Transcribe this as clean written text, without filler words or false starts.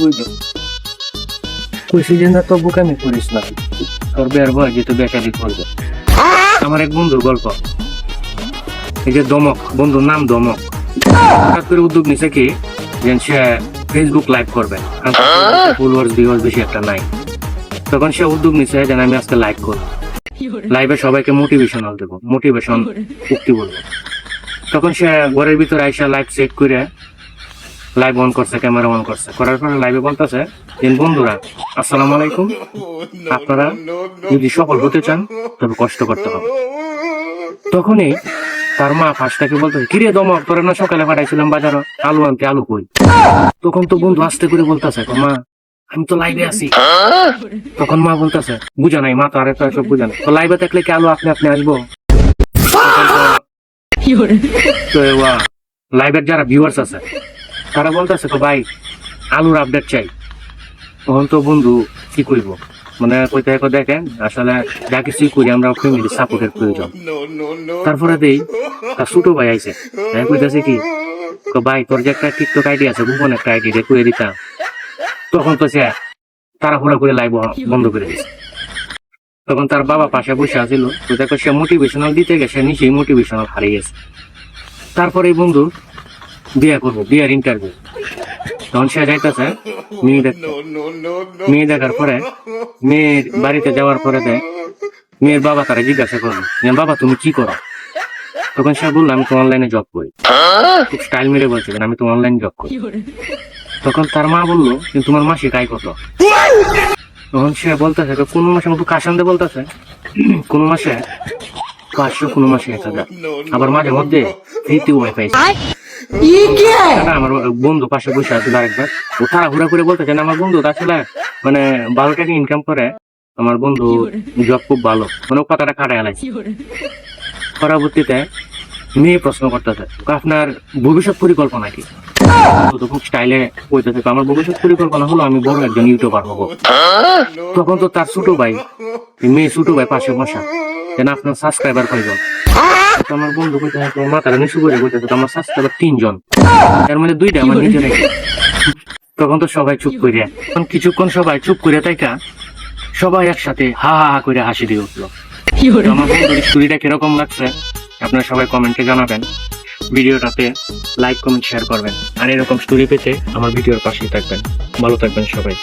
বুঝ কইছি যে না তো বোকামি করিস না, তোর বিয়ার বয় যেহেতু বেশাদি করবে। আমার এক বন্ধুর গল্প, এই যে দমক, বন্ধুর নাম দমক, হঠাৎ করে উদ্যোগ নিছে কি যে সে ফেসবুক লাইভ করবে, ফলোয়ার্স ভিউয়ার্স বেশি একটা নাই। তখন সে উদ্যোগ নিছে যে আমি আজকে লাইভ করবো, লাইভে সবাইকে মোটিভেশনাল দেবো, মোটিভেশন উক্তি বলবো। তখন সে ঘরের ভিতরে আইসা লাইভ সেট করে লাইভ অন করছে, ক্যামেরা অন করছে, করার পরে লাইভে বলতেছে যে বন্ধুরা আসসালামু আলাইকুম, আপনারা যদি সফল হতে চান তবে কষ্ট করতে হবে। তখনই তার মা ফাঁসটাকে বলতেছে কিরে দমক, তোরা না সকালে পাঠাইছিলাম বাজার আলু আনতে, আলু কই? তখন তো বন্ধু আস্তে করে বলতেছে মা আমি তো লাইভে আছি। তখন মা বলতেছে বুঝা নাই, মা তো আর একটা সব বুঝা নাই, তো লাইভে থাকলে কি আলু আপনি আপনি আসবো? তো লাইভের যারা ভিউয়ার্স আছে তারা বলতেছে তো ভাই আলুর আপডেট চাই। তখন তো বন্ধু কি করব, মানে কইতে দেখেন আসলে যা কিছুই করি আমরা ফ্যামিলি সাপোর্টের প্রয়োজন। তারপরে দেই তার ছোট ভাই আইছে, কইতেছে কি ভাই তোর যে একটা টিকটক আইডি আছে, গোপন একটা আইডি রে করে দিতাম। তখন তো সে তাড়াহুড়া করে লাইভ বন্ধ করে দিয়েছে। তখন তার বাবা পাশে বসে আছিল, তো দেখো সে মোটিভেশনাল দিতে গেছে, সেই মোটিভেশনাল হারিয়ে গেছে। তারপরে বন্ধু বিয়ে করবো, বিয়ের ইন্টারভিউ। তখন সে যাইতেছে মেয়ে দেখতে, মেয়ে দেখার পরে মেয়ের বাড়িতে যাওয়ার পরে মেয়ের বাবা তারা জিজ্ঞাসা করলো বাবা তুমি কি করো? তখন সে বললো আমি তো অনলাইনে জব করি। খুব স্টাইল মেরে বলছিলেন আমি তো অনলাইন জব করি। তখন তার মা বললো কিন্তু তোমার মাসিক আয় কত? তখন সে বলতেছে কোন মাসে মতো কাশান্দে বলতেছে কোন মাসে 500, কোন মাসে 1000, আবার মাঝে মধ্যে ফ্রিতে ওয়াইফাই। আমার বন্ধু পাশে বসে আছে আরেকবার, ও তাড়াহুড়া করে বলতেছে আমার বন্ধু আসলে মানে 12 টাকা ইনকাম করে, আমার বন্ধু জব খুব ভালো, মানে ও কথাটা কাটায় আলাইছে। পরবর্তীতে মেয়ে প্রশ্ন করতেছে আপনার ভবিষ্যৎ পরিকল্পনা কি? খুব স্টাইলে কইতেছে আমার ভবিষ্যৎ পরিকল্পনা হলো আমি বড় একজন ইউটিউবার হবো। তখন তো তার ছোট ভাই, মেয়ে ছোট ভাই পাশে বসা, যেন আপনার সাবস্ক্রাইবার কয়জন? আমার বন্ধু কইতেছে মাথাটা নিচু করে কইতেছে আমার সাবস্ক্রাইবার 3 জন, এর মধ্যে 2টা আমার নিজে রেখে। তখন তো সবাই চুপ করিয়া, কিছুক্ষণ সবাই চুপ করিয়া তাইকা সবাই একসাথে হা হা করে হাসি দিয়ে উঠলো। আমার বন্ধুর স্টোরিটা কিরকম লাগছে আপনারা সবাই কমেন্টে জানাবেন, ভিডিওটাতে লাইক কমেন্ট শেয়ার করবেন, আর এরকম স্টোরি পেতে আমার ভিডিওর পাশেই থাকবেন। ভালো থাকবেন সবাই।